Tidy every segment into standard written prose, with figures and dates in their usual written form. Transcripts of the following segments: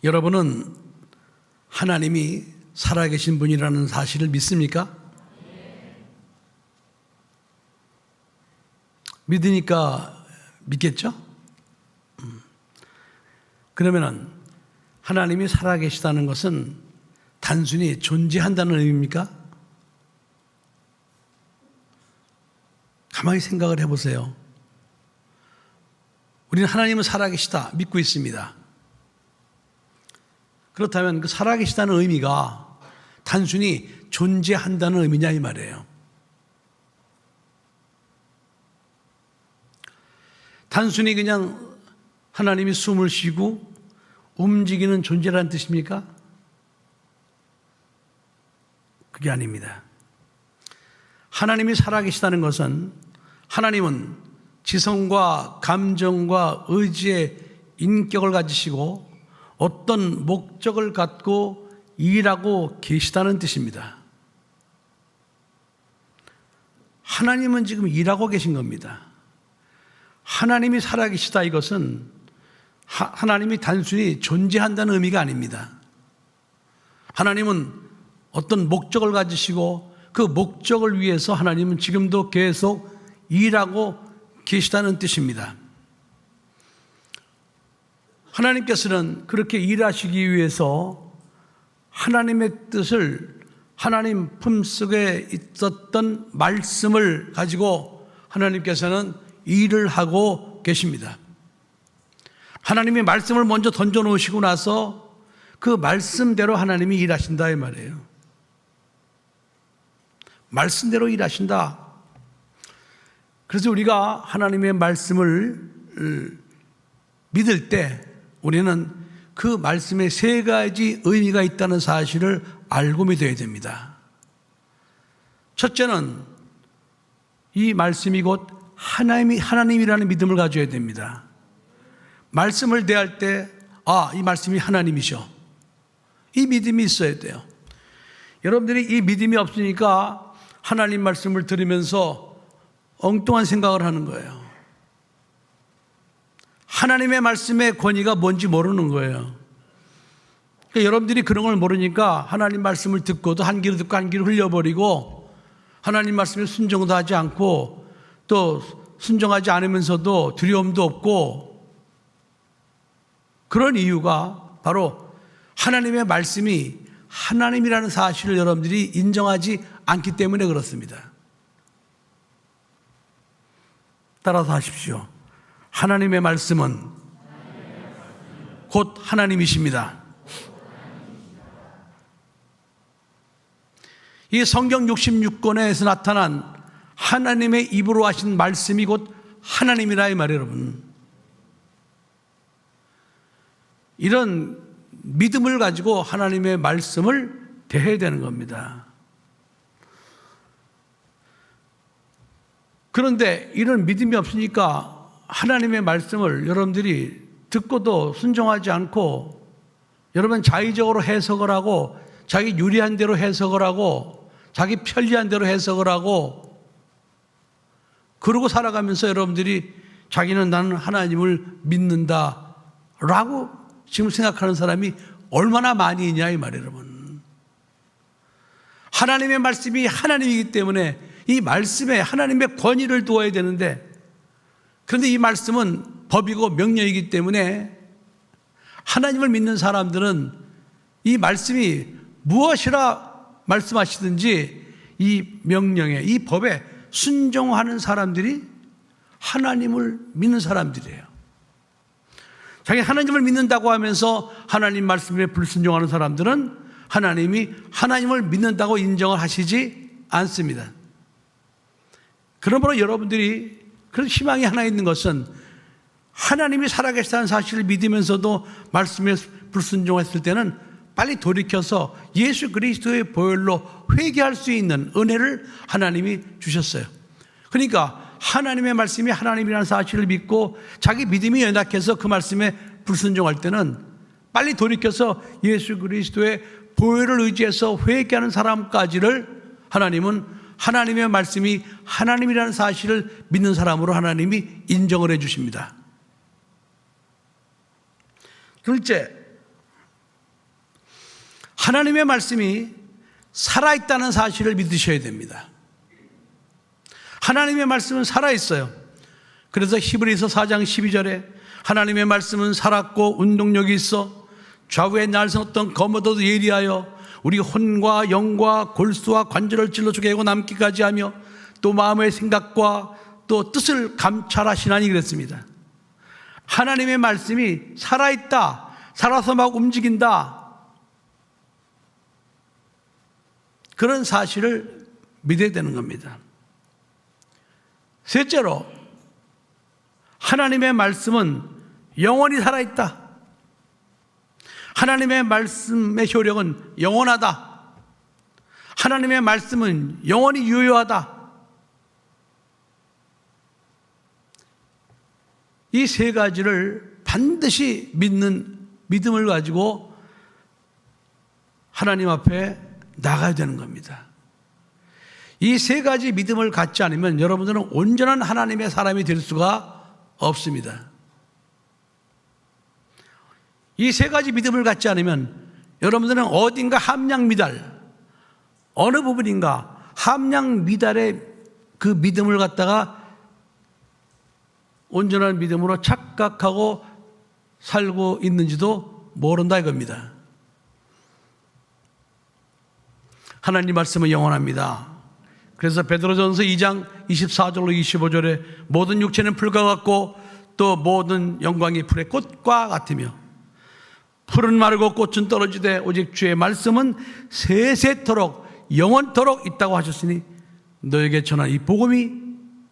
여러분은 하나님이 살아계신 분이라는 사실을 믿습니까? 믿으니까 믿겠죠? 그러면은 하나님이 살아계시다는 것은 단순히 존재한다는 의미입니까? 가만히 생각을 해보세요. 우리는 하나님은 살아계시다 믿고 있습니다. 그렇다면 그 살아계시다는 의미가 단순히 존재한다는 의미냐 이 말이에요. 단순히 그냥 하나님이 숨을 쉬고 움직이는 존재라는 뜻입니까? 그게 아닙니다. 하나님이 살아계시다는 것은 하나님은 지성과 감정과 의지의 인격을 가지시고 어떤 목적을 갖고 일하고 계시다는 뜻입니다. 하나님은 지금 일하고 계신 겁니다. 하나님이 살아계시다 이것은 하나님이 단순히 존재한다는 의미가 아닙니다. 하나님은 어떤 목적을 가지시고 그 목적을 위해서 하나님은 지금도 계속 일하고 계시다는 뜻입니다. 하나님께서는 그렇게 일하시기 위해서 하나님의 뜻을 하나님 품속에 있었던 말씀을 가지고 하나님께서는 일을 하고 계십니다. 하나님이 말씀을 먼저 던져 놓으시고 나서 그 말씀대로 하나님이 일하신다 이 말이에요. 말씀대로 일하신다. 그래서 우리가 하나님의 말씀을 믿을 때 우리는 그 말씀에 세 가지 의미가 있다는 사실을 알고 믿어야 됩니다. 첫째는 이 말씀이 곧 하나님이라는 믿음을 가져야 됩니다. 말씀을 대할 때, 이 말씀이 하나님이셔. 이 믿음이 있어야 돼요. 여러분들이 이 믿음이 없으니까 하나님 말씀을 들으면서 엉뚱한 생각을 하는 거예요. 하나님의 말씀의 권위가 뭔지 모르는 거예요. 그러니까 여러분들이 그런 걸 모르니까 하나님 말씀을 듣고도 한 귀로 듣고 한 귀로 흘려버리고 하나님 말씀에 순종도 하지 않고 또 순종하지 않으면서도 두려움도 없고 그런 이유가 바로 하나님의 말씀이 하나님이라는 사실을 여러분들이 인정하지 않기 때문에 그렇습니다. 따라서 하십시오. 하나님의 말씀은 곧 하나님이십니다. 이 성경 66권에서 나타난 하나님의 입으로 하신 말씀이 곧 하나님이라 이 말이에요, 여러분. 이런 믿음을 가지고 하나님의 말씀을 대해야 되는 겁니다. 그런데 이런 믿음이 없으니까 하나님의 말씀을 여러분들이 듣고도 순종하지 않고 여러분 자의적으로 해석을 하고 자기 유리한 대로 해석을 하고 자기 편리한 대로 해석을 하고 그러고 살아가면서 여러분들이 자기는 나는 하나님을 믿는다라고 지금 생각하는 사람이 얼마나 많이 있냐 이 말이에요, 여러분. 하나님의 말씀이 하나님이기 때문에 이 말씀에 하나님의 권위를 두어야 되는데 그런데 이 말씀은 법이고 명령이기 때문에 하나님을 믿는 사람들은 이 말씀이 무엇이라 말씀하시든지 이 명령에 이 법에 순종하는 사람들이 하나님을 믿는 사람들이에요. 자기 하나님을 믿는다고 하면서 하나님 말씀에 불순종하는 사람들은 하나님이 하나님을 믿는다고 인정을 하시지 않습니다. 그러므로 여러분들이 그런 희망이 하나 있는 것은 하나님이 살아계시다는 사실을 믿으면서도 말씀에 불순종했을 때는 빨리 돌이켜서 예수 그리스도의 보혈로 회개할 수 있는 은혜를 하나님이 주셨어요. 그러니까 하나님의 말씀이 하나님이라는 사실을 믿고 자기 믿음이 연약해서 그 말씀에 불순종할 때는 빨리 돌이켜서 예수 그리스도의 보혈을 의지해서 회개하는 사람까지를 하나님은 하나님의 말씀이 하나님이라는 사실을 믿는 사람으로 하나님이 인정을 해 주십니다. 둘째, 하나님의 말씀이 살아있다는 사실을 믿으셔야 됩니다. 하나님의 말씀은 살아있어요. 그래서 히브리서 4장 12절에 하나님의 말씀은 살았고 운동력이 있어 좌우에 날섰던 검어도 예리하여 우리 혼과 영과 골수와 관절을 찔러 쪼개고 남기까지 하며 또 마음의 생각과 또 뜻을 감찰하시나니 그랬습니다. 하나님의 말씀이 살아있다, 살아서 막 움직인다, 그런 사실을 믿어야 되는 겁니다. 셋째로, 하나님의 말씀은 영원히 살아있다. 하나님의 말씀의 효력은 영원하다. 하나님의 말씀은 영원히 유효하다. 이 세 가지를 반드시 믿는 믿음을 가지고 하나님 앞에 나가야 되는 겁니다. 이 세 가지 믿음을 갖지 않으면 여러분들은 온전한 하나님의 사람이 될 수가 없습니다. 이 세 가지 믿음을 갖지 않으면 여러분들은 어딘가 함량 미달, 어느 부분인가 함량 미달의 그 믿음을 갖다가 온전한 믿음으로 착각하고 살고 있는지도 모른다 이겁니다. 하나님 말씀은 영원합니다. 그래서 베드로전서 2장 24절로 25절에 모든 육체는 풀과 같고 또 모든 영광이 풀의 꽃과 같으며 풀은 마르고 꽃은 떨어지되 오직 주의 말씀은 세세토록 영원토록 있다고 하셨으니 너에게 전한 이 복음이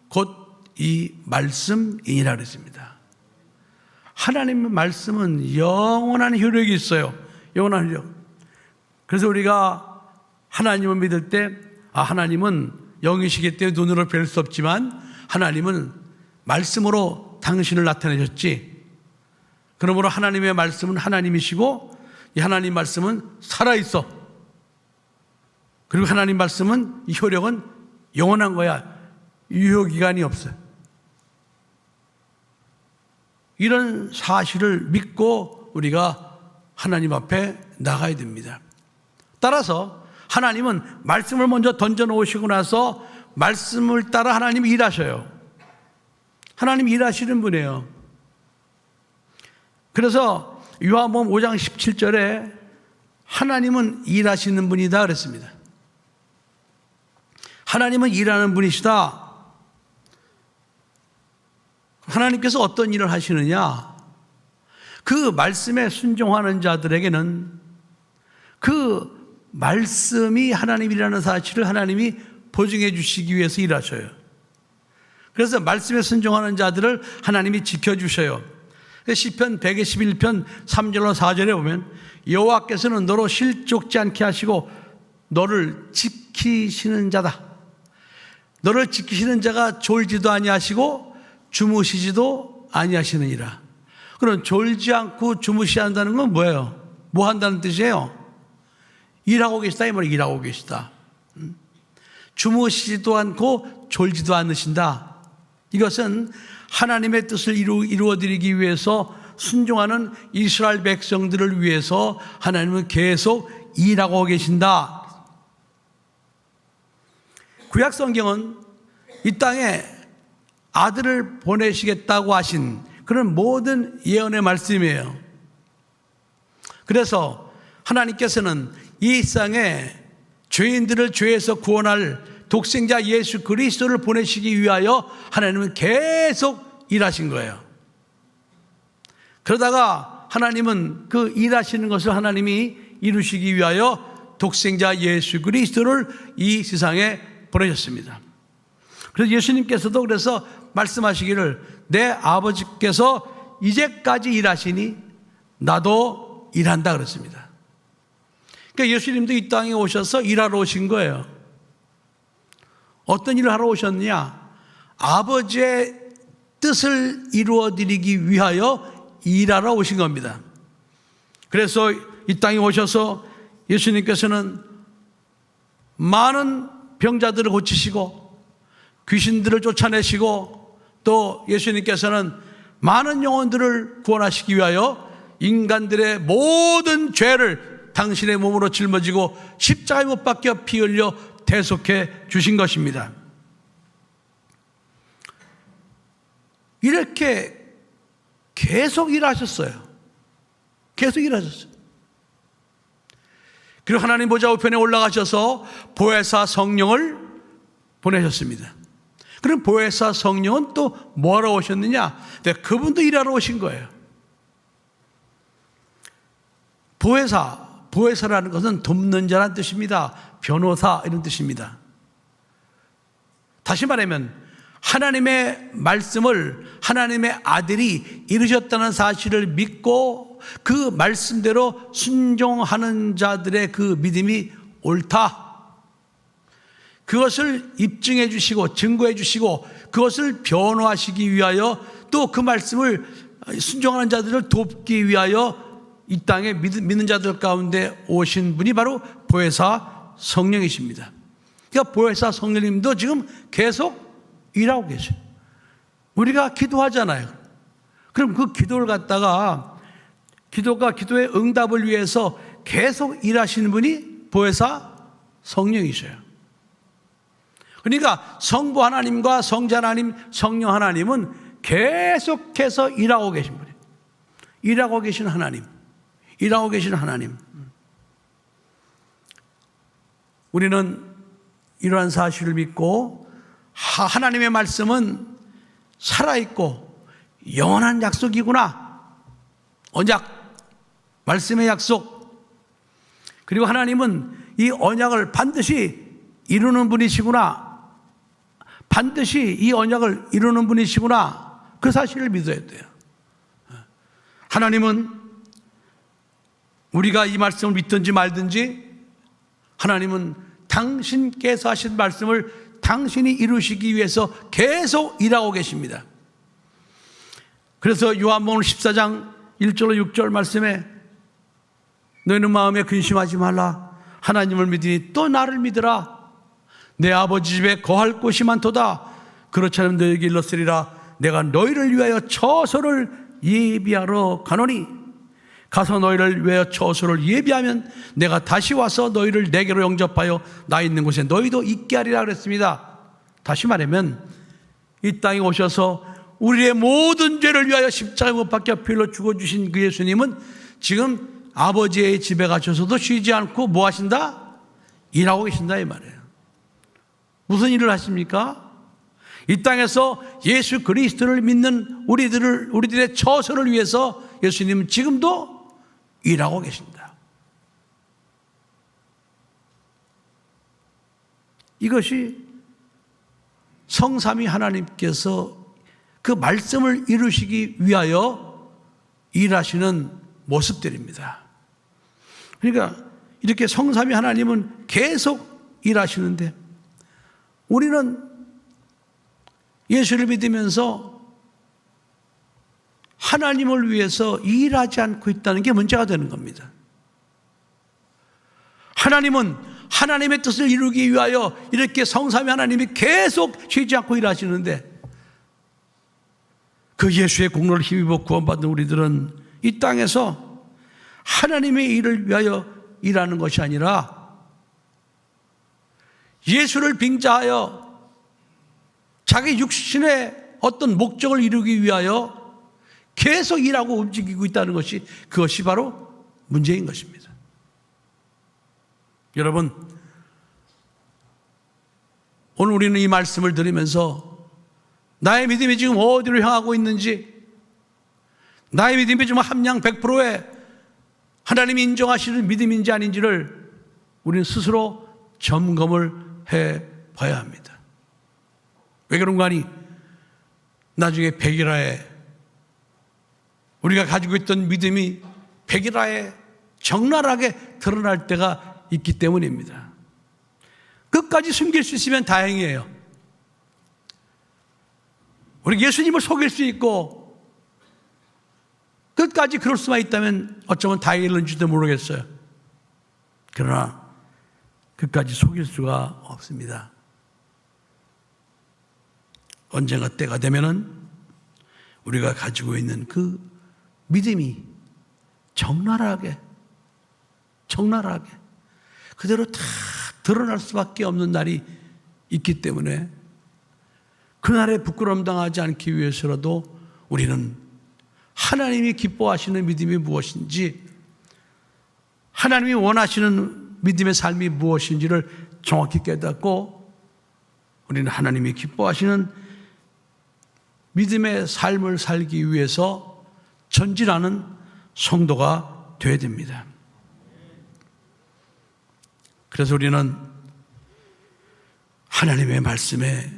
곧 이 말씀이니라 그랬습니다. 하나님의 말씀은 영원한 효력이 있어요. 영원한 효력. 그래서 우리가 하나님을 믿을 때 하나님은 영이시기 때문에 눈으로 뵐 수 없지만 하나님은 말씀으로 당신을 나타내셨지. 그러므로 하나님의 말씀은 하나님이시고 이 하나님 말씀은 살아있어. 그리고 하나님 말씀은 이 효력은 영원한 거야. 유효기간이 없어요. 이런 사실을 믿고 우리가 하나님 앞에 나가야 됩니다. 따라서 하나님은 말씀을 먼저 던져놓으시고 나서 말씀을 따라 하나님이 일하셔요. 하나님이 일하시는 분이에요. 그래서 요한복음 5장 17절에 하나님은 일하시는 분이다 그랬습니다. 하나님은 일하는 분이시다. 하나님께서 어떤 일을 하시느냐? 그 말씀에 순종하는 자들에게는 그 말씀이 하나님이라는 사실을 하나님이 보증해 주시기 위해서 일하셔요. 그래서 말씀에 순종하는 자들을 하나님이 지켜주셔요. 시편 121편 3절로 4절에 보면 여호와께서는 너로 실족지 않게 하시고 너를 지키시는 자다. 너를 지키시는 자가 졸지도 아니하시고 주무시지도 아니하시느니라. 그럼 졸지 않고 주무시 한다는 건 뭐예요? 뭐 한다는 뜻이에요? 일하고 계시다 이 말이에요. 일하고 계시다. 주무시지도 않고 졸지도 않으신다. 이것은 하나님의 뜻을 이루어드리기 위해서 순종하는 이스라엘 백성들을 위해서 하나님은 계속 일하고 계신다. 구약 성경은 이 땅에 아들을 보내시겠다고 하신 그런 모든 예언의 말씀이에요. 그래서 하나님께서는 이 세상에 죄인들을 죄에서 구원할 독생자 예수 그리스도를 보내시기 위하여 하나님은 계속 일하신 거예요. 그러다가 하나님은 그 일하시는 것을 하나님이 이루시기 위하여 독생자 예수 그리스도를 이 세상에 보내셨습니다. 그래서 예수님께서도 그래서 말씀하시기를 내 아버지께서 이제까지 일하시니 나도 일한다 그랬습니다. 그러니까 예수님도 이 땅에 오셔서 일하러 오신 거예요. 어떤 일을 하러 오셨느냐? 아버지의 뜻을 이루어드리기 위하여 일하러 오신 겁니다. 그래서 이 땅에 오셔서 예수님께서는 많은 병자들을 고치시고 귀신들을 쫓아내시고 또 예수님께서는 많은 영혼들을 구원하시기 위하여 인간들의 모든 죄를 당신의 몸으로 짊어지고 십자가에 못 박혀 피 흘려 대속해 주신 것입니다. 이렇게 계속 일하셨어요. 계속 일하셨어요. 그리고 하나님 보좌 우편에 올라가셔서 보혜사 성령을 보내셨습니다. 그럼 보혜사 성령은 또 뭐하러 오셨느냐? 그분도 일하러 오신 거예요. 보혜사라는 것은 돕는 자라는 뜻입니다. 변호사 이런 뜻입니다. 다시 말하면 하나님의 말씀을 하나님의 아들이 이루셨다는 사실을 믿고 그 말씀대로 순종하는 자들의 그 믿음이 옳다, 그것을 입증해 주시고 증거해 주시고 그것을 변호하시기 위하여 또 그 말씀을 순종하는 자들을 돕기 위하여 이 땅에 믿는 자들 가운데 오신 분이 바로 보혜사 성령이십니다. 그러니까 보혜사 성령님도 지금 계속 일하고 계셔요. 우리가 기도하잖아요. 그럼 그 기도를 갖다가 기도의 응답을 위해서 계속 일하시는 분이 보혜사 성령이셔요. 그러니까 성부 하나님과 성자 하나님, 성령 하나님은 계속해서 일하고 계신 분이에요. 일하고 계신 하나님. 일하고 계신 하나님. 우리는 이러한 사실을 믿고 하나님의 말씀은 살아있고 영원한 약속이구나. 언약, 말씀의 약속. 그리고 하나님은 이 언약을 반드시 이루는 분이시구나. 반드시 이 언약을 이루는 분이시구나. 그 사실을 믿어야 돼요. 하나님은 우리가 이 말씀을 믿든지 말든지 하나님은 당신께서 하신 말씀을 당신이 이루시기 위해서 계속 일하고 계십니다. 그래서 요한복음 14장 1절로 6절 말씀에 너희는 마음에 근심하지 말라. 하나님을 믿으니 또 나를 믿으라. 내 아버지 집에 거할 곳이 많도다. 그렇지 않으면 너희에게 일렀으리라. 내가 너희를 위하여 처소를 예비하러 가노니 가서 너희를 위하여 처소를 예비하면 내가 다시 와서 너희를 내게로 영접하여 나 있는 곳에 너희도 있게 하리라 그랬습니다. 다시 말하면 이 땅에 오셔서 우리의 모든 죄를 위하여 십자가에 못 박혀 피 흘려 죽어주신 그 예수님은 지금 아버지의 집에 가셔서도 쉬지 않고 뭐 하신다? 일하고 계신다 이 말이에요. 무슨 일을 하십니까? 이 땅에서 예수 그리스도를 믿는 우리들의 처소를 위해서 예수님은 지금도 일하고 계신다. 이것이 성삼위 하나님께서 그 말씀을 이루시기 위하여 일하시는 모습들입니다. 그러니까 이렇게 성삼위 하나님은 계속 일하시는데 우리는 예수를 믿으면서 하나님을 위해서 일하지 않고 있다는 게 문제가 되는 겁니다. 하나님은 하나님의 뜻을 이루기 위하여 이렇게 성삼위 하나님이 계속 쉬지 않고 일하시는데 그 예수의 공로를 힘입어 구원받은 우리들은 이 땅에서 하나님의 일을 위하여 일하는 것이 아니라 예수를 빙자하여 자기 육신의 어떤 목적을 이루기 위하여 계속 일하고 움직이고 있다는 것이 그것이 바로 문제인 것입니다. 여러분, 오늘 우리는 이 말씀을 들으면서 나의 믿음이 지금 어디로 향하고 있는지, 나의 믿음이 지금 함량 100%의 하나님이 인정하시는 믿음인지 아닌지를 우리는 스스로 점검을 해봐야 합니다. 왜 그런가 하니 나중에 백일하에 우리가 가지고 있던 믿음이 백일하에 적나라하게 드러날 때가 있기 때문입니다. 끝까지 숨길 수 있으면 다행이에요. 우리 예수님을 속일 수 있고 끝까지 그럴 수만 있다면 어쩌면 다행일는지도 모르겠어요. 그러나 끝까지 속일 수가 없습니다. 언젠가 때가 되면은 우리가 가지고 있는 그 믿음이 적나라하게 적나라하게 그대로 다 드러날 수밖에 없는 날이 있기 때문에 그날에 부끄러움 당하지 않기 위해서라도 우리는 하나님이 기뻐하시는 믿음이 무엇인지, 하나님이 원하시는 믿음의 삶이 무엇인지를 정확히 깨닫고 우리는 하나님이 기뻐하시는 믿음의 삶을 살기 위해서 전진하는 성도가 되어야 됩니다. 그래서 우리는 하나님의 말씀에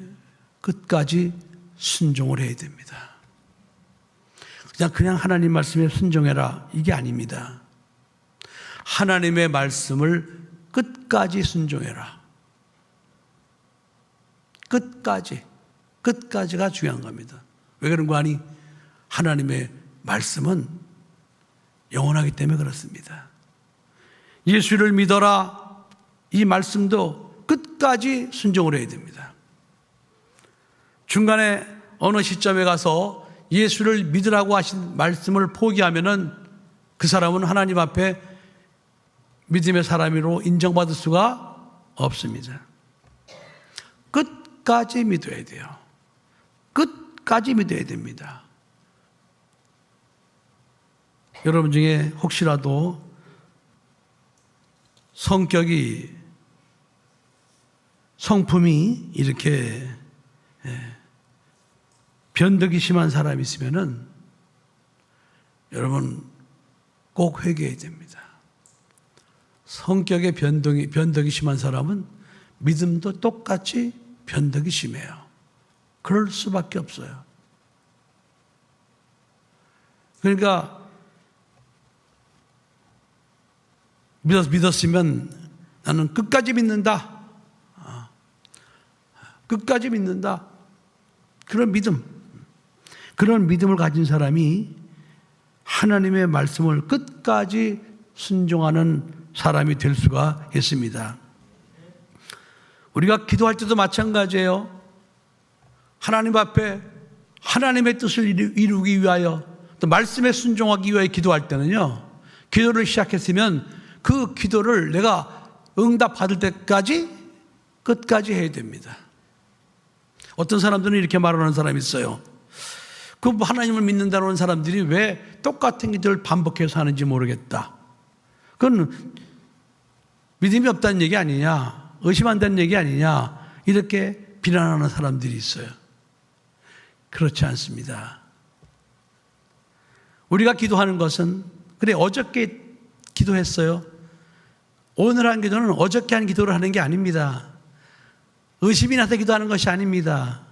끝까지 순종을 해야 됩니다. 그냥 하나님 말씀에 순종해라 이게 아닙니다. 하나님의 말씀을 끝까지 순종해라. 끝까지가 중요한 겁니다. 왜 그런 거 아니? 하나님의 말씀은 영원하기 때문에 그렇습니다. 예수를 믿어라 이 말씀도 끝까지 순종을 해야 됩니다. 중간에 어느 시점에 가서 예수를 믿으라고 하신 말씀을 포기하면은 그 사람은 하나님 앞에 믿음의 사람으로 인정받을 수가 없습니다. 끝까지 믿어야 돼요. 끝까지 믿어야 됩니다. 여러분 중에 혹시라도 성품이 이렇게 변덕이 심한 사람이 있으면은 여러분 꼭 회개해야 됩니다. 성격의 변덕이 심한 사람은 믿음도 똑같이 변덕이 심해요. 그럴 수밖에 없어요. 그러니까 믿었으면 나는 끝까지 믿는다. 끝까지 믿는다. 그런 믿음을 가진 사람이 하나님의 말씀을 끝까지 순종하는 사람이 될 수가 있습니다. 우리가 기도할 때도 마찬가지예요. 하나님 앞에 하나님의 뜻을 이루기 위하여 또 말씀에 순종하기 위하여 기도할 때는요, 기도를 시작했으면 그 기도를 내가 응답받을 때까지 끝까지 해야 됩니다. 어떤 사람들은 이렇게 말하는 사람이 있어요. 그 하나님을 믿는다는 사람들이 왜 똑같은 기도를 반복해서 하는지 모르겠다. 그건 믿음이 없다는 얘기 아니냐, 의심한다는 얘기 아니냐, 이렇게 비난하는 사람들이 있어요. 그렇지 않습니다. 우리가 기도하는 것은, 그래 어저께 기도했어요. 오늘 한 기도는 어저께 한 기도를 하는 게 아닙니다. 의심이 나서 기도하는 것이 아닙니다.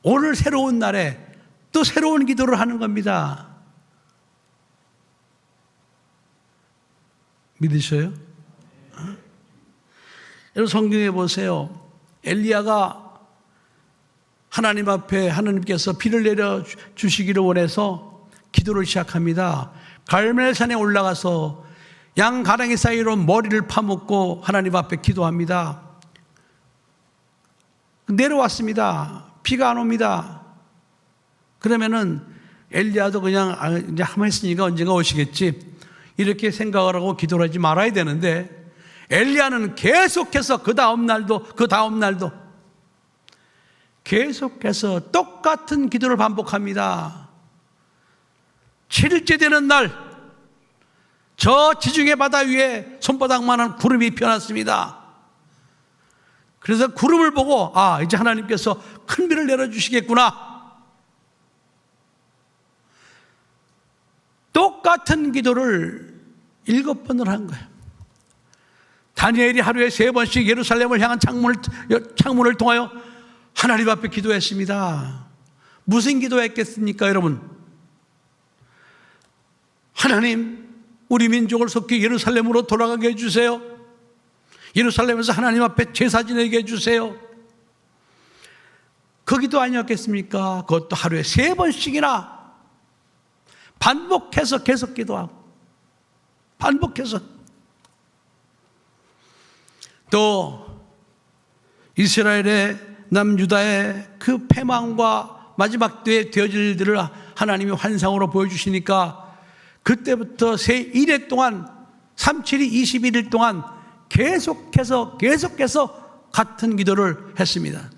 오늘 새로운 날에 또 새로운 기도를 하는 겁니다. 믿으셔요? 여러분 성경에 보세요. 엘리야가 하나님 앞에 하나님께서 비를 내려 주시기를 원해서 기도를 시작합니다. 갈멜산에 올라가서 양 가랑이 사이로 머리를 파묻고 하나님 앞에 기도합니다. 내려왔습니다. 비가 안 옵니다. 그러면은 엘리야도 그냥 이제 한번 했으니까 언젠가 오시겠지 이렇게 생각을 하고 기도를 하지 말아야 되는데, 엘리야는 계속해서 그 다음 날도 계속해서 똑같은 기도를 반복합니다. 7일째 되는 날, 저 지중해 바다 위에 손바닥만한 구름이 피어났습니다. 그래서 구름을 보고 이제 하나님께서 큰 비를 내려주시겠구나. 똑같은 기도를 7번을 한 거예요. 다니엘이 하루에 3번씩 예루살렘을 향한 창문을 통하여 하나님 앞에 기도했습니다. 무슨 기도했겠습니까, 여러분? 하나님, 우리 민족을 속히 예루살렘으로 돌아가게 해주세요. 예루살렘에서 하나님 앞에 제사 지내게 해주세요. 그 기도 아니었겠습니까? 그것도 하루에 3번씩이나 반복해서 계속 기도하고, 반복해서. 또 이스라엘의 남유다의 그 패망과 마지막 때에 되어질 일들을 하나님이 환상으로 보여주시니까 그때부터 새 1회 동안 37이 21일 동안 계속해서 같은 기도를 했습니다.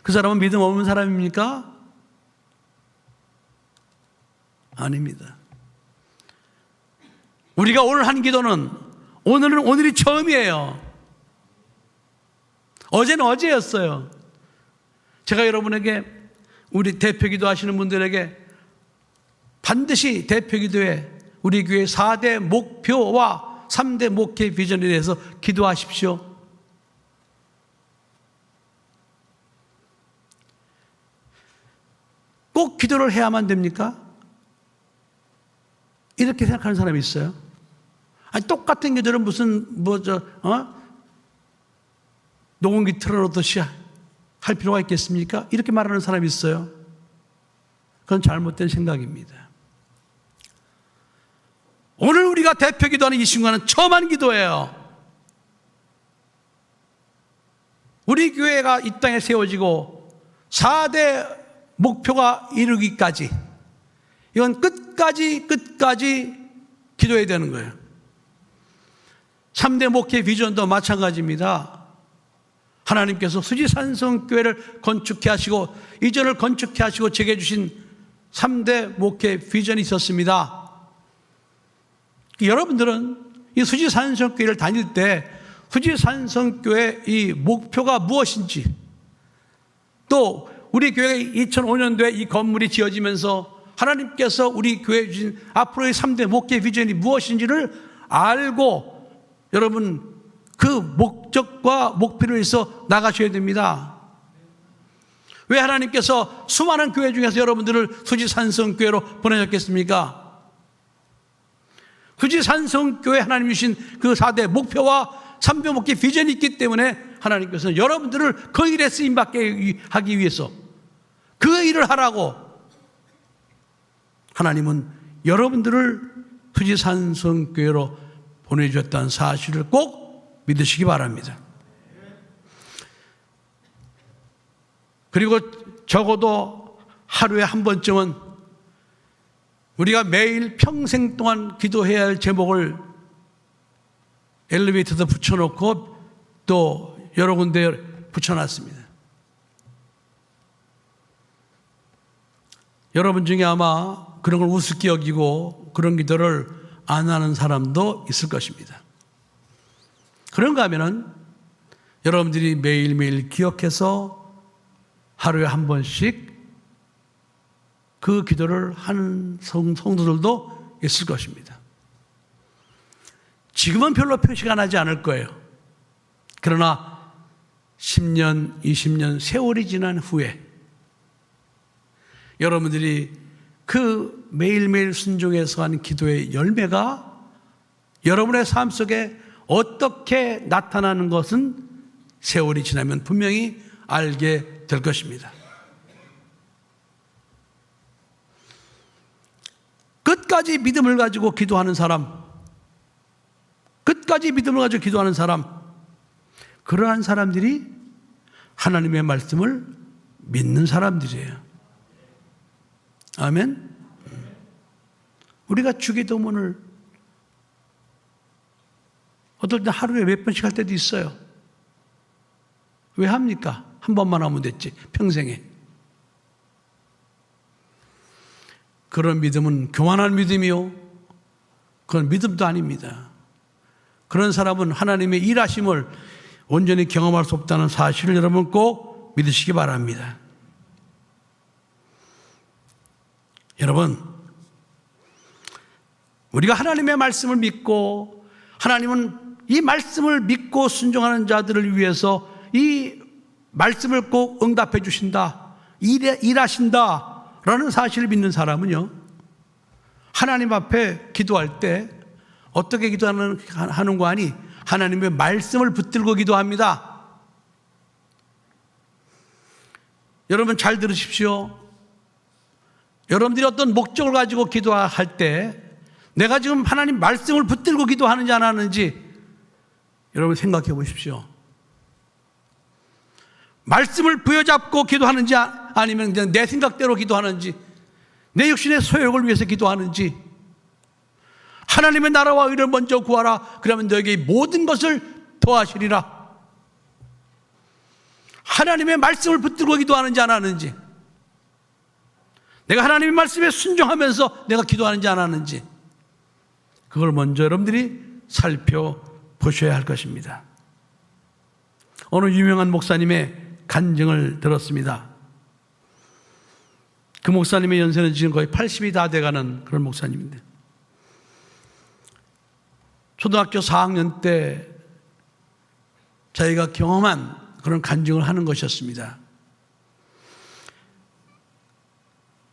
그 사람은 믿음 없는 사람입니까? 아닙니다. 우리가 오늘 한 기도는 오늘이 처음이에요. 어제는 어제였어요. 제가 여러분에게 우리 대표기도 하시는 분들에게 반드시 대표기도에 우리 교회 4대 목표와 3대 목회 비전에 대해서 기도하십시오. 꼭 기도를 해야만 됩니까? 이렇게 생각하는 사람이 있어요. 아니, 똑같은 기도를 무슨 녹음기 틀어놓듯이 할 필요가 있겠습니까? 이렇게 말하는 사람이 있어요. 그건 잘못된 생각입니다. 오늘 우리가 대표 기도하는 이 순간은 처음 한 기도예요. 우리 교회가 이 땅에 세워지고 4대 목표가 이루기까지 이건 끝까지 기도해야 되는 거예요. 3대 목회 비전도 마찬가지입니다. 하나님께서 수지산성교회를 건축해 하시고 이전을 건축해 하시고 제게 주신 3대 목회 비전이 있었습니다. 여러분들은 이 수지산성교회를 다닐 때 수지산성교회 이 목표가 무엇인지, 또 우리 교회가 2005년도에 이 건물이 지어지면서 하나님께서 우리 교회에 주신 앞으로의 3대 목회 비전이 무엇인지를 알고 여러분 그 목적과 목표를 위해서 나가셔야 됩니다. 왜 하나님께서 수많은 교회 중에서 여러분들을 수지산성교회로 보내셨겠습니까? 수지산성교회 하나님 주신 그 4대 목표와 3대 목회 비전이 있기 때문에 하나님께서 여러분들을 그 일에 쓰임받게 하기 위해서 그 일을 하라고 하나님은 여러분들을 수지산성교회로 보내주셨다는 사실을 꼭 믿으시기 바랍니다. 그리고 적어도 하루에 한 번쯤은 우리가 매일 평생 동안 기도해야 할 제목을 엘리베이터도 붙여놓고 또 여러 군데 붙여놨습니다. 여러분 중에 아마 그런 걸 우습게 여기고 그런 기도를 안 하는 사람도 있을 것입니다. 그런가 하면은 여러분들이 매일매일 기억해서 하루에 한 번씩 그 기도를 하는 성도들도 있을 것입니다. 지금은 별로 표시가 나지 않을 거예요. 그러나 10년, 20년 세월이 지난 후에 여러분들이 그 매일매일 순종해서 하는 기도의 열매가 여러분의 삶 속에 어떻게 나타나는 것은 세월이 지나면 분명히 알게 될 것입니다. 끝까지 믿음을 가지고 기도하는 사람, 끝까지 믿음을 가지고 기도하는 사람, 그러한 사람들이 하나님의 말씀을 믿는 사람들이에요. 아멘. 우리가 주기도문을 어떨 때 하루에 몇 번씩 할 때도 있어요. 왜 합니까? 한 번만 하면 됐지, 평생에. 그런 믿음은 교만한 믿음이요, 그건 믿음도 아닙니다. 그런 사람은 하나님의 일하심을 온전히 경험할 수 없다는 사실을 여러분 꼭 믿으시기 바랍니다. 여러분, 우리가 하나님의 말씀을 믿고 하나님은 이 말씀을 믿고 순종하는 자들을 위해서 이 말씀을 꼭 응답해 주신다, 일하신다 라는 사실을 믿는 사람은요, 하나님 앞에 기도할 때 어떻게 기도하는 거 아니? 하나님의 말씀을 붙들고 기도합니다. 여러분 잘 들으십시오. 여러분들이 어떤 목적을 가지고 기도할 때 내가 지금 하나님 말씀을 붙들고 기도하는지 안 하는지 여러분 생각해 보십시오. 말씀을 부여잡고 기도하는지 아니면 그냥 내 생각대로 기도하는지, 내 육신의 소욕을 위해서 기도하는지, 하나님의 나라와 의를 먼저 구하라. 그러면 너에게 모든 것을 더하시리라. 하나님의 말씀을 붙들고 기도하는지 안 하는지, 내가 하나님의 말씀에 순종하면서 내가 기도하는지 안 하는지, 그걸 먼저 여러분들이 살펴보셔야 할 것입니다. 어느 유명한 목사님의 간증을 들었습니다. 그 목사님의 연세는 지금 거의 80이 다 돼가는 그런 목사님인데, 초등학교 4학년 때 자기가 경험한 그런 간증을 하는 것이었습니다.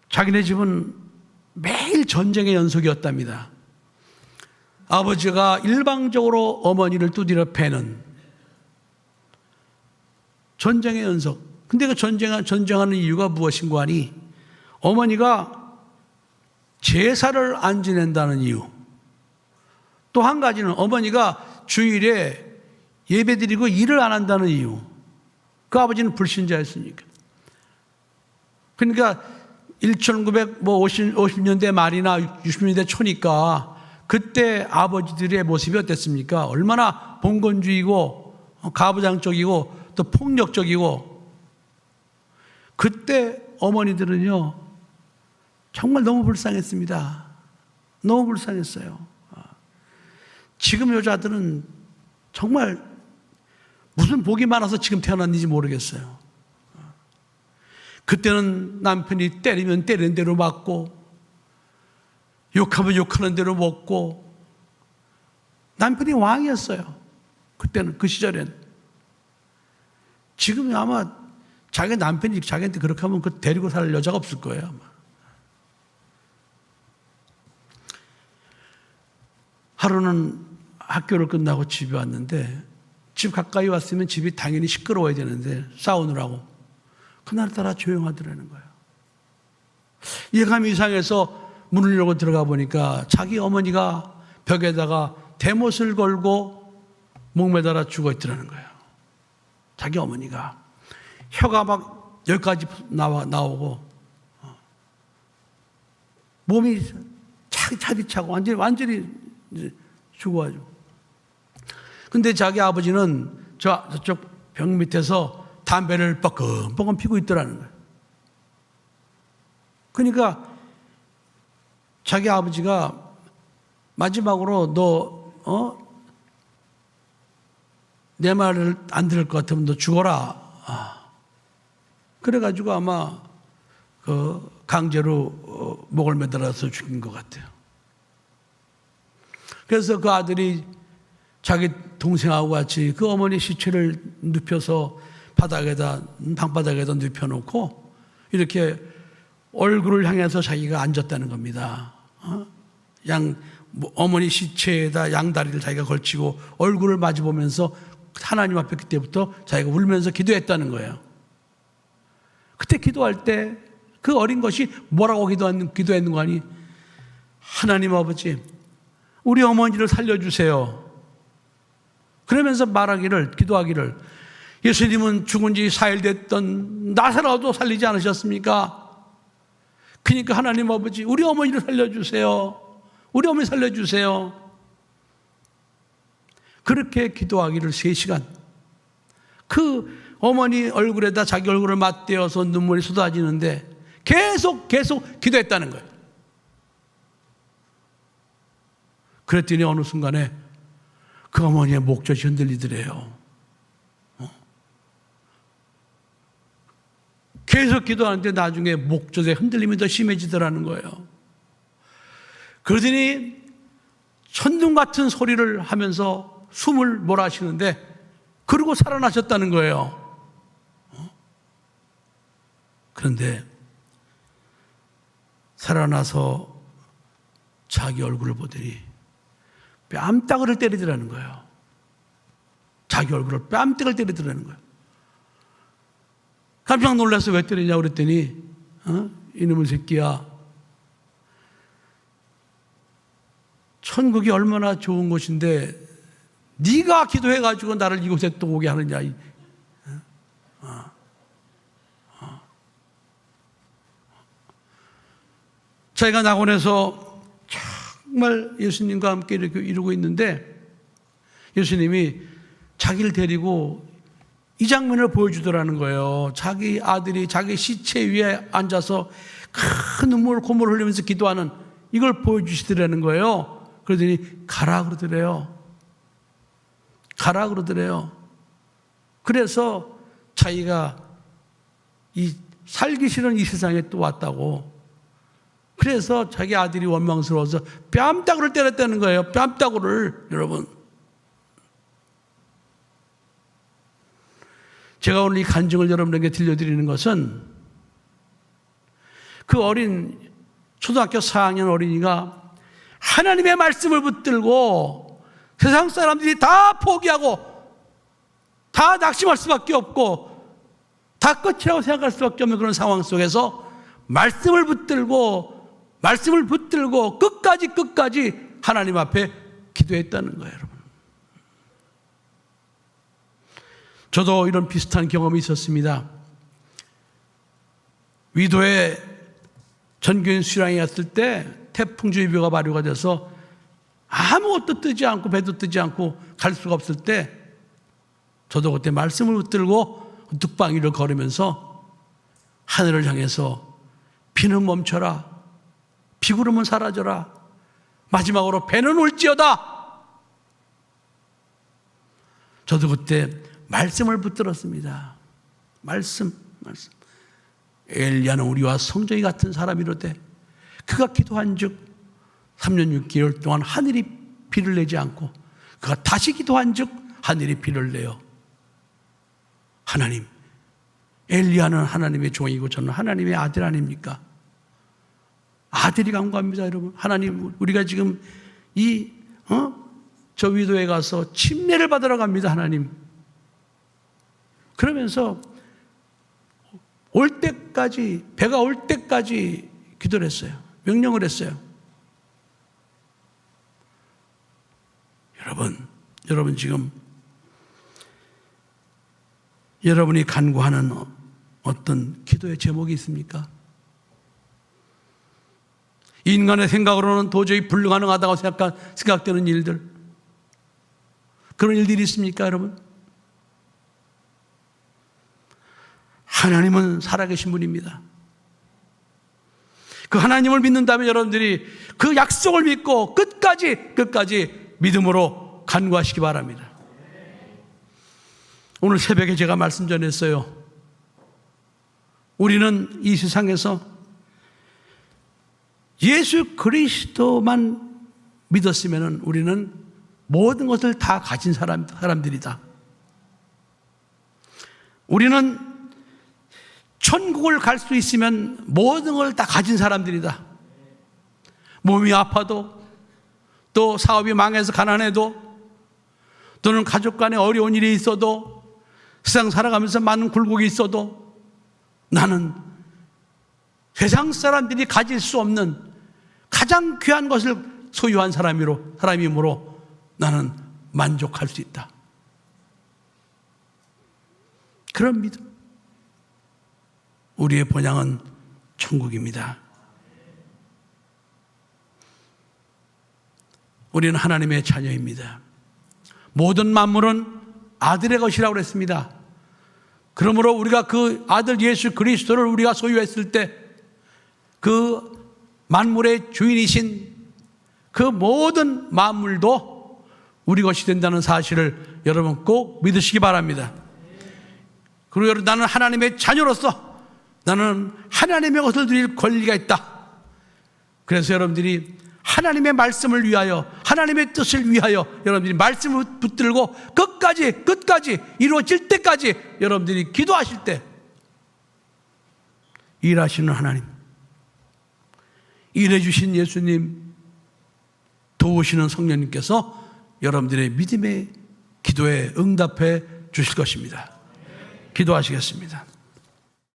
자기네 집은 매일 전쟁의 연속이었답니다. 아버지가 일방적으로 어머니를 두드려 패는 전쟁의 연속. 근데 그 전쟁하는 이유가 무엇인가 하니, 어머니가 제사를 안 지낸다는 이유, 또 한 가지는 어머니가 주일에 예배드리고 일을 안 한다는 이유. 그 아버지는 불신자였으니까. 그러니까 1950년대 말이나 60년대 초니까 그때 아버지들의 모습이 어땠습니까? 얼마나 봉건주의고 가부장적이고 또 폭력적이고. 그때 어머니들은요, 정말 너무 불쌍했습니다. 너무 불쌍했어요. 지금 여자들은 정말 무슨 복이 많아서 지금 태어났는지 모르겠어요. 그때는 남편이 때리면 때리는 대로 맞고, 욕하면 욕하는 대로 먹고, 남편이 왕이었어요. 그때는, 그 시절엔. 지금 아마 자기 남편이 자기한테 그렇게 하면 그 데리고 살 여자가 없을 거예요, 아마. 하루는 학교를 끝나고 집에 왔는데, 집 가까이 왔으면 집이 당연히 시끄러워야 되는데 싸우느라고 그날따라 조용하더라는 거예요. 예감이 이상해서 문을 열고 들어가 보니까 자기 어머니가 벽에다가 대못을 걸고 목매달아 죽어 있더라는 거예요. 자기 어머니가 혀가 막 여기까지 나오고 몸이 차디차고 완전히 죽어가지고. 근데 자기 아버지는 저쪽 벽 밑에서 담배를 뻐끔뻐끔 피고 있더라는 거예요. 그러니까 자기 아버지가 마지막으로 내 말을 안 들을 것 같으면 너 죽어라. 그래가지고 아마 강제로 목을 매달아서 죽인 것 같아요. 그래서 그 아들이 자기 동생하고 같이 그 어머니 시체를 눕혀서 방바닥에다 눕혀놓고 이렇게 얼굴을 향해서 자기가 앉았다는 겁니다. 어머니 시체에다 양다리를 자기가 걸치고 얼굴을 마주보면서 하나님 앞에 그때부터 자기가 울면서 기도했다는 거예요. 그때 기도할 때 그 어린 것이 뭐라고 기도했는 거 아니? 하나님 아버지, 우리 어머니를 살려주세요. 그러면서 기도하기를, 예수님은 죽은 지 4일 됐던 나사로도 살리지 않으셨습니까? 그러니까 하나님 아버지, 우리 어머니를 살려주세요. 우리 어머니 살려주세요. 그렇게 기도하기를 3시간. 그 어머니 얼굴에다 자기 얼굴을 맞대어서 눈물이 쏟아지는데 계속 기도했다는 거예요. 그랬더니 어느 순간에 그 어머니의 목젖이 흔들리더래요. 계속 기도하는데 나중에 목젖의 흔들림이 더 심해지더라는 거예요. 그러더니 천둥 같은 소리를 하면서 숨을 몰아쉬는데, 그러고 살아나셨다는 거예요. 그런데 살아나서 자기 얼굴을 보더니 뺨따구를 때리더라는 거예요. 자기 얼굴을 뺨따구를 때리더라는 거예요. 깜짝 놀라서 왜 때리냐고 그랬더니 이놈의 새끼야, 천국이 얼마나 좋은 곳인데 네가 기도해가지고 나를 이곳에 또 오게 하느냐. 자기가 낙원에서 정말 예수님과 함께 이렇게 이루고 있는데 예수님이 자기를 데리고 이 장면을 보여주더라는 거예요. 자기 아들이 자기 시체 위에 앉아서 큰 눈물 고물을 흘리면서 기도하는 이걸 보여주시더라는 거예요. 그러더니 가라 그러더래요. 가라 그러더래요. 그래서 자기가 이 살기 싫은 이 세상에 또 왔다고. 그래서 자기 아들이 원망스러워서 뺨따구를 때렸다는 거예요. 뺨따구를. 여러분, 제가 오늘 이 간증을 여러분에게 들려드리는 것은 그 어린 초등학교 4학년 어린이가 하나님의 말씀을 붙들고 세상 사람들이 다 포기하고 다 낙심할 수밖에 없고 다 끝이라고 생각할 수밖에 없는 그런 상황 속에서 말씀을 붙들고 끝까지 하나님 앞에 기도했다는 거예요, 여러분. 저도 이런 비슷한 경험이 있었습니다. 위도에 전교인 수양이 갔을 때 태풍주의보가 발효가 돼서 아무것도 뜨지 않고 배도 뜨지 않고 갈 수가 없을 때 저도 그때 말씀을 붙들고 뚝방위를 걸으면서 하늘을 향해서 비는 멈춰라, 비구름은 사라져라, 마지막으로 배는 올지어다. 저도 그때 말씀을 붙들었습니다. 말씀. 엘리야는 우리와 성정이 같은 사람이로되 그가 기도한 즉 3년 6개월 동안 하늘이 비를 내지 않고 그가 다시 기도한 즉 하늘이 비를 내요. 하나님, 엘리야는 하나님의 종이고 저는 하나님의 아들 아닙니까? 아들이 간구합니다, 여러분. 하나님, 우리가 지금 저 위도에 가서 침례를 받으러 갑니다, 하나님. 그러면서 올 때까지, 배가 올 때까지 기도를 했어요. 명령을 했어요. 여러분 지금 여러분이 간구하는 어떤 기도의 제목이 있습니까? 인간의 생각으로는 도저히 불가능하다고 생각되는 일들, 그런 일들이 있습니까, 여러분? 하나님은 살아계신 분입니다. 그 하나님을 믿는다면 여러분들이 그 약속을 믿고 끝까지 믿음으로 간구하시기 바랍니다. 오늘 새벽에 제가 말씀 전했어요. 우리는 이 세상에서 예수 그리스도만 믿었으면 우리는 모든 것을 다 가진 사람들이다. 우리는 천국을 갈 수 있으면 모든 걸 다 가진 사람들이다. 몸이 아파도, 또 사업이 망해서 가난해도, 또는 가족 간에 어려운 일이 있어도, 세상 살아가면서 많은 굴곡이 있어도 나는 세상 사람들이 가질 수 없는 가장 귀한 것을 소유한 사람이므로 나는 만족할 수 있다. 그런 믿음. 우리의 본향은 천국입니다. 우리는 하나님의 자녀입니다. 모든 만물은 아들의 것이라고 그랬습니다. 그러므로 우리가 그 아들 예수 그리스도를 우리가 소유했을 때 그 만물의 주인이신 그 모든 만물도 우리 것이 된다는 사실을 여러분 꼭 믿으시기 바랍니다. 그리고 여러분, 나는 하나님의 자녀로서 나는 하나님의 것을 드릴 권리가 있다. 그래서 여러분들이 하나님의 말씀을 위하여, 하나님의 뜻을 위하여 여러분들이 말씀을 붙들고 끝까지 이루어질 때까지 여러분들이 기도하실 때 일하시는 하나님, 일해주신 예수님, 도우시는 성령님께서 여러분들의 믿음의 기도에 응답해 주실 것입니다. 기도하시겠습니다.